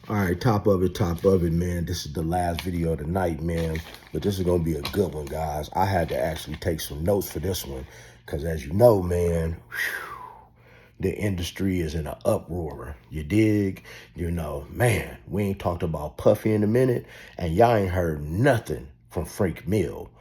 All right, top of it, man. This is the last video of the night, man. But this is going to be a good one, guys. I had to actually take some notes for this one. Because as you know, man, the industry is in an uproar. You dig? You know, man, we ain't talked about Puffy in a minute. And y'all ain't heard nothing from Freak Mill.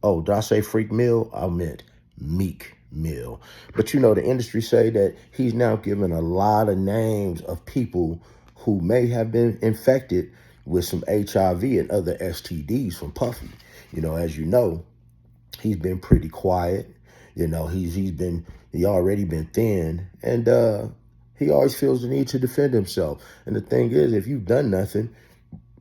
Oh, did I say Freak Mill? I meant Meek Mill. But you know, the industry say that he's now given a lot of names of people who may have been infected with some HIV and other STDs from Puffy. You know, as you know, he's been pretty quiet. You know, he already been thin, and he always feels the need to defend himself. And the thing is, if you've done nothing,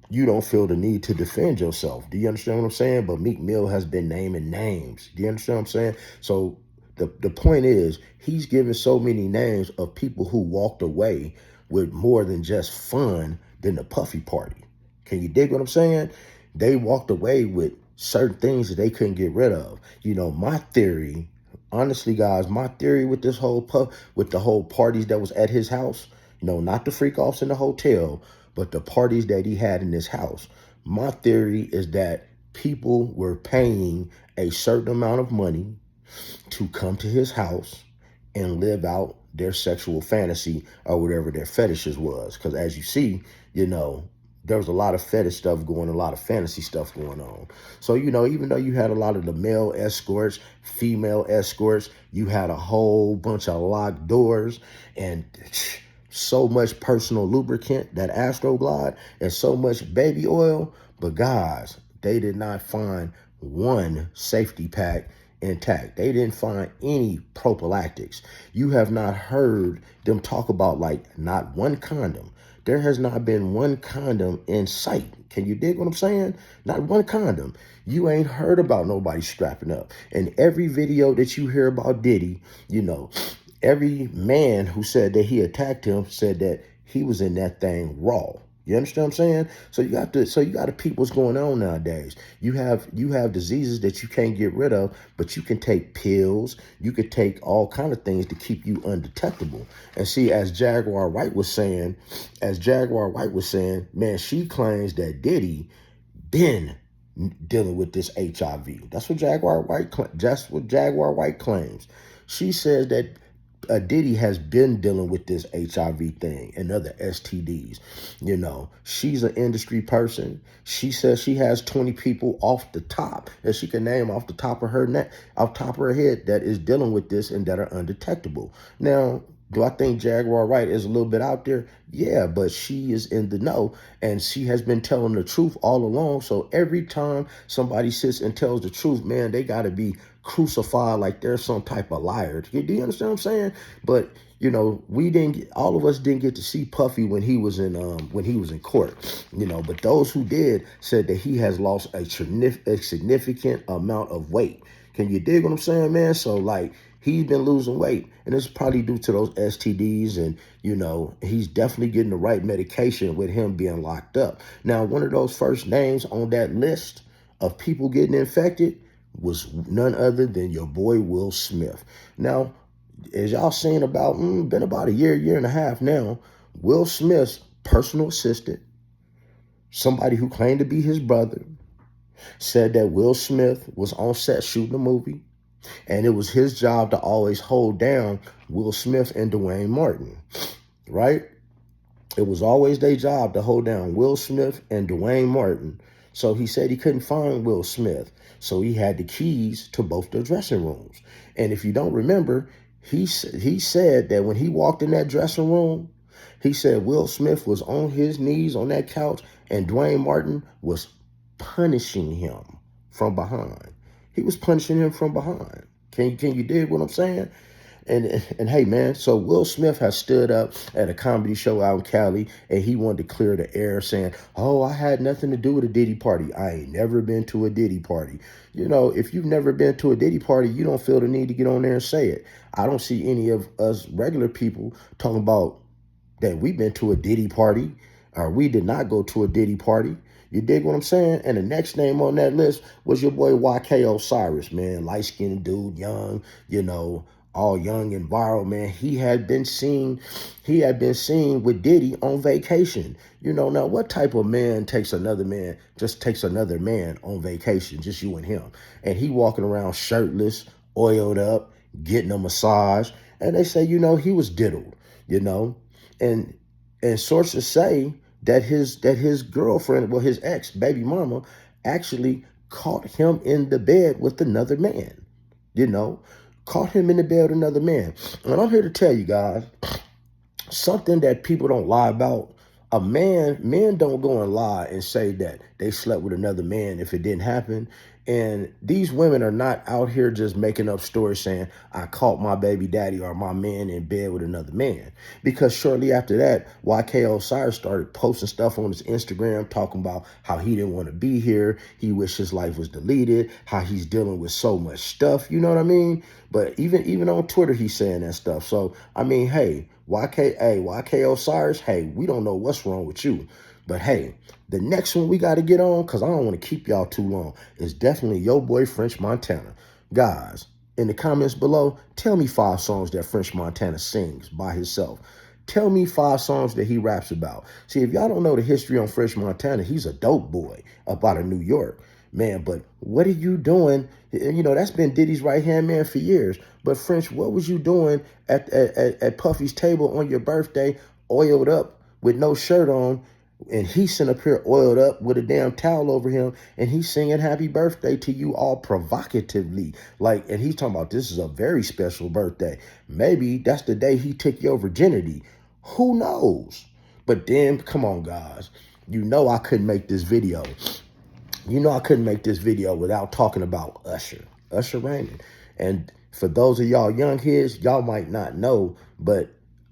you don't feel the need to defend yourself. Do you understand what I'm saying? But Meek Mill has been naming names. Do you understand what I'm saying? So the point is, he's given so many names of people who walked away with more than just fun than the Puffy party. Can you dig what I'm saying? They walked away with certain things that they couldn't get rid of. You know, my theory, honestly, guys, my theory with this whole with the whole parties that was at his house, you know, not the freak offs in the hotel, but the parties that he had in his house. My theory is that people were paying a certain amount of money to come to his house and live out their sexual fantasy or whatever their fetishes was. Because as you see, you know, there was a lot of fetish stuff going, a lot of fantasy stuff going on. So, you know, even though you had a lot of the male escorts, female escorts, you had a whole bunch of locked doors and so much personal lubricant, that Astroglide, and so much baby oil. But guys, they did not find one safety pack intact. They didn't find any prophylactics. You have not heard them talk about like not one condom. There has not been one condom in sight. Can you dig what I'm saying? Not one condom. You ain't heard about nobody strapping up. And every video that you hear about Diddy, you know, every man who said that he attacked him said that he was in that thing raw. You understand what I'm saying? So you got to peep what's going on nowadays. You have diseases that you can't get rid of, but you can take pills. You could take all kind of things to keep you undetectable. And see, as Jaguar White was saying, man, she claims that Diddy been dealing with this HIV. That's what Jaguar White claims. She says that Diddy has been dealing with this HIV thing and other STDs. You know, she's an industry person. She says she has 20 people off the top that she can name off the top of her neck, off top of her head, that is dealing with this and that are undetectable. Now, do I think Jaguar Wright is a little bit out there? Yeah, but she is in the know, and she has been telling the truth all along. So every time somebody sits and tells the truth, man, they got to be crucified like they're some type of liar. Do you understand what I'm saying? But you know, all of us didn't get to see Puffy when he was in court. You know, but those who did said that he has lost a significant amount of weight. Can you dig what I'm saying, man? So like, he's been losing weight, and it's probably due to those STDs, and you know, he's definitely getting the right medication with him being locked up. Now, one of those first names on that list of people getting infected was none other than your boy Will Smith. Now, as y'all seen been about a year and a half now, Will Smith's personal assistant, somebody who claimed to be his brother, said that Will Smith was on set shooting a movie, and it was his job to always hold down Will Smith and Dwayne Martin, right? It was always their job to hold down Will Smith and Dwayne Martin. So he said he couldn't find Will Smith. So he had the keys to both their dressing rooms. And if you don't remember, he said that when he walked in that dressing room, he said Will Smith was on his knees on that couch and Dwayne Martin was punishing him from behind. He was punishing him from behind. Can you dig what I'm saying? And hey, man, so Will Smith has stood up at a comedy show out in Cali, and he wanted to clear the air saying, oh, I had nothing to do with a Diddy party. I ain't never been to a Diddy party. You know, if you've never been to a Diddy party, you don't feel the need to get on there and say it. I don't see any of us regular people talking about that we've been to a Diddy party or we did not go to a Diddy party. You dig what I'm saying? And the next name on that list was your boy YK Osiris, man. Light-skinned dude, young, you know, all young and viral, man. He had been seen with Diddy on vacation. Now what type of man just takes another man on vacation, just you and him? And he walking around shirtless, oiled up, getting a massage. And they say, he was diddled, you know. And sources say that his girlfriend, well, his ex baby mama, actually caught him in the bed with another man, you know, caught him in the bed with another man. And I'm here to tell you guys something that people don't lie about. Men don't go and lie and say that they slept with another man if it didn't happen. And these women are not out here just making up stories saying, I caught my baby daddy or my man in bed with another man. Because shortly after that, YK Osiris started posting stuff on his Instagram talking about how he didn't want to be here. He wished his life was deleted, how he's dealing with so much stuff. You know what I mean? But even on Twitter, he's saying that stuff. So, I mean, hey, YK Osiris, hey, we don't know what's wrong with you. But hey, the next one we got to get on, because I don't want to keep y'all too long, is definitely Yo Boy French Montana. Guys, in the comments below, tell me 5 songs that French Montana sings by himself. Tell me 5 songs that he raps about. See, if y'all don't know the history on French Montana, he's a dope boy up out of New York. Man, but what are you doing? That's been Diddy's right-hand man for years. But French, what was you doing at Puffy's table on your birthday, oiled up with no shirt on? And he's sitting up here oiled up with a damn towel over him, and he's singing happy birthday to you all provocatively. And he's talking about this is a very special birthday. Maybe that's the day he took your virginity. Who knows? But then, come on, guys. I couldn't make this video. I couldn't make this video without talking about Usher Raymond. And for those of y'all young kids, y'all might not know, but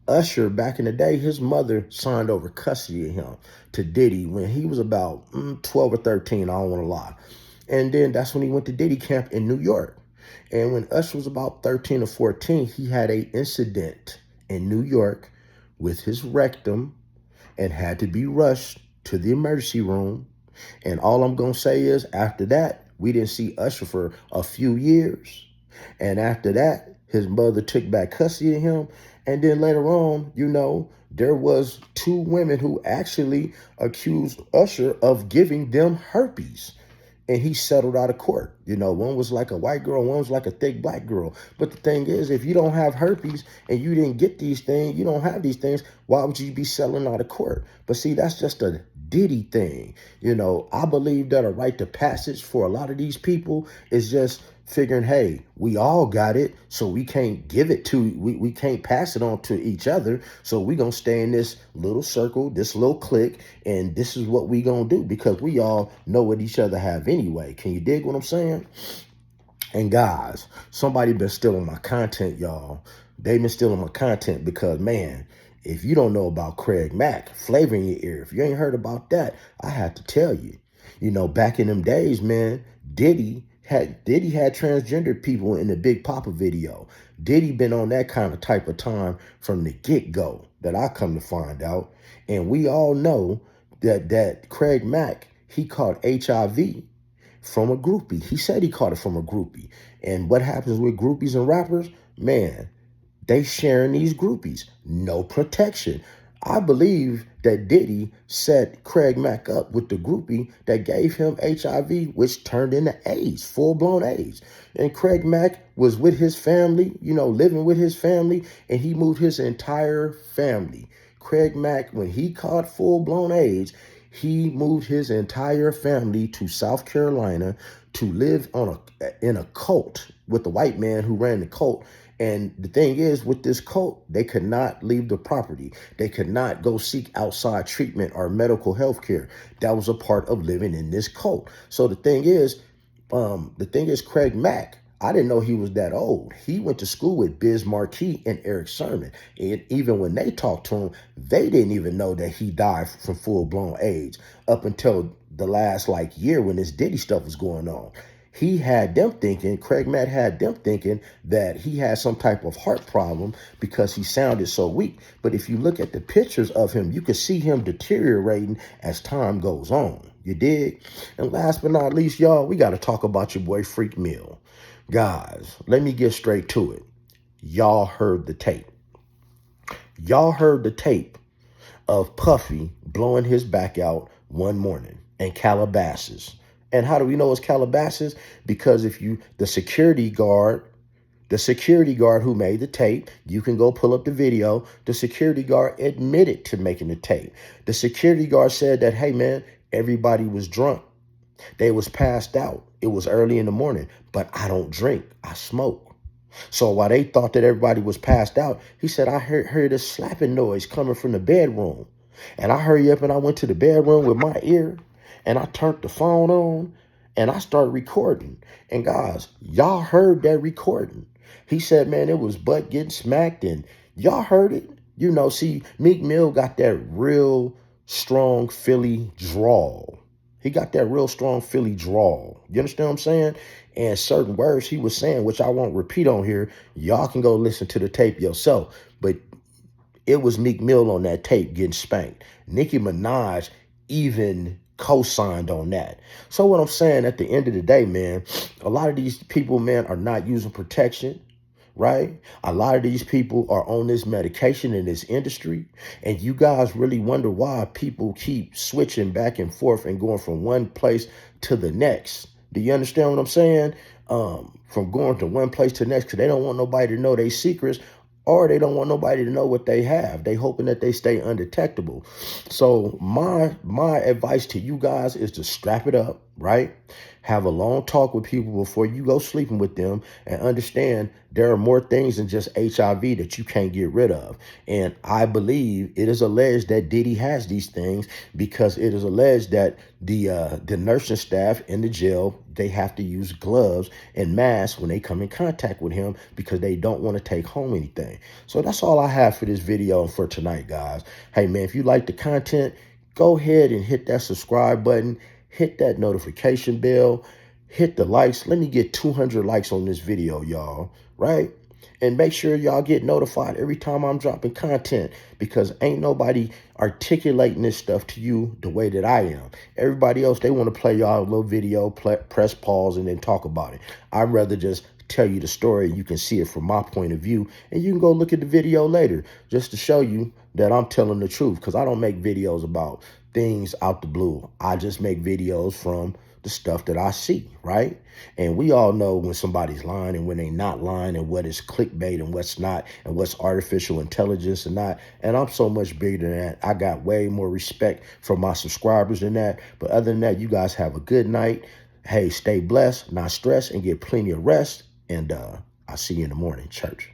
Usher, back in the day, his mother signed over custody of him to Diddy when he was about 12 or 13, I don't want to lie. And then that's when he went to Diddy camp in New York. And when Usher was about 13 or 14, he had an incident in New York with his rectum and had to be rushed to the emergency room. And all I'm going to say is after that, we didn't see Usher for a few years. And after that, his mother took back custody of him. And then later on, there was 2 women who actually accused Usher of giving them herpes. And he settled out of court. One was like a white girl, one was like a thick black girl. But the thing is, if you don't have herpes and you didn't get these things, you don't have these things, why would you be settling out of court? But see, that's just a Diddy thing. I believe that a rite to passage for a lot of these people is just figuring, hey, we all got it, so we can't we can't pass it on to each other. So we gonna stay in this little circle, this little clique, and this is what we gonna do because we all know what each other have anyway. Can you dig what I'm saying? And guys, somebody been stealing my content, y'all. They been stealing my content because, man, if you don't know about Craig Mack, Flavor in Your Ear, if you ain't heard about that, I have to tell you. Back in them days, man, Diddy had transgender people in the Big Papa video. Diddy been on that kind of type of time from the get-go that I come to find out. And we all know that Craig Mack, he caught HIV from a groupie. He said he caught it from a groupie. And what happens with groupies and rappers? Man, they sharing these groupies. No protection. I believe that Diddy set Craig Mack up with the groupie that gave him HIV, which turned into AIDS, full-blown AIDS. And Craig Mack was with his family, living with his family, and he moved his entire family. Craig Mack, when he caught full-blown AIDS, he moved his entire family to South Carolina to live in a cult with the white man who ran the cult. And the thing is, with this cult, they could not leave the property. They could not go seek outside treatment or medical health care. That was a part of living in this cult. So the thing is, Craig Mack, I didn't know he was that old. He went to school with Biz Markie and Eric Sermon. And even when they talked to him, they didn't even know that he died from full-blown AIDS up until the last year when this Diddy stuff was going on. Craig Mack had them thinking that he had some type of heart problem because he sounded so weak. But if you look at the pictures of him, you can see him deteriorating as time goes on. You dig? And last but not least, y'all, we got to talk about your boy Meek Mill. Guys, let me get straight to it. y'all heard the tape. Y'all heard the tape of Puffy blowing his back out one morning in Calabasas. And how do we know it's Calabasas? Because if you, the security guard who made the tape, you can go pull up the video. The security guard admitted to making the tape. The security guard said that, hey man, everybody was drunk. They was passed out. It was early in the morning, but I don't drink. I smoke. So while they thought that everybody was passed out, he said, I heard a slapping noise coming from the bedroom. And I hurried up and I went to the bedroom with my ear and I turned the phone on and I started recording. And guys, y'all heard that recording. He said, man, it was butt getting smacked and y'all heard it. You know, see, Meek Mill got that real strong Philly drawl. He got that real strong Philly drawl. You understand what I'm saying? And certain words he was saying, which I won't repeat on here. Y'all can go listen to the tape yourself. But it was Meek Mill on that tape getting spanked. Nicki Minaj even co-signed on that. So what I'm saying at the end of the day, man, a lot of these people, man, are not using protection. Right? A lot of these people are on this medication in this industry. And you guys really wonder why people keep switching back and forth and going from one place to the next. Do you understand what I'm saying? From going to one place to the next, because they don't want nobody to know their secrets, or they don't want nobody to know what they have. They hoping that they stay undetectable. So my advice to you guys is to strap it up, right? Have a long talk with people before you go sleeping with them and understand there are more things than just HIV that you can't get rid of. And I believe it is alleged that Diddy has these things because it is alleged that the nursing staff in the jail, they have to use gloves and masks when they come in contact with him because they don't want to take home anything. So that's all I have for this video and for tonight, guys. Hey, man, if you like the content, go ahead and hit that subscribe button. Hit that notification bell, hit the likes. Let me get 200 likes on this video, y'all, right? And make sure y'all get notified every time I'm dropping content because ain't nobody articulating this stuff to you the way that I am. Everybody else, they want to play y'all a little video, press pause, and then talk about it. I'd rather just tell you the story. You can see it from my point of view, and you can go look at the video later just to show you that I'm telling the truth because I don't make videos about things out the blue. I just make videos from the stuff that I see, right? And we all know when somebody's lying and when they not lying and what is clickbait and what's not and what's artificial intelligence and not. And I'm so much bigger than that. I got way more respect for my subscribers than that. But other than that, you guys have a good night. Hey, stay blessed, not stressed, and get plenty of rest. And I'll see you in the morning, church.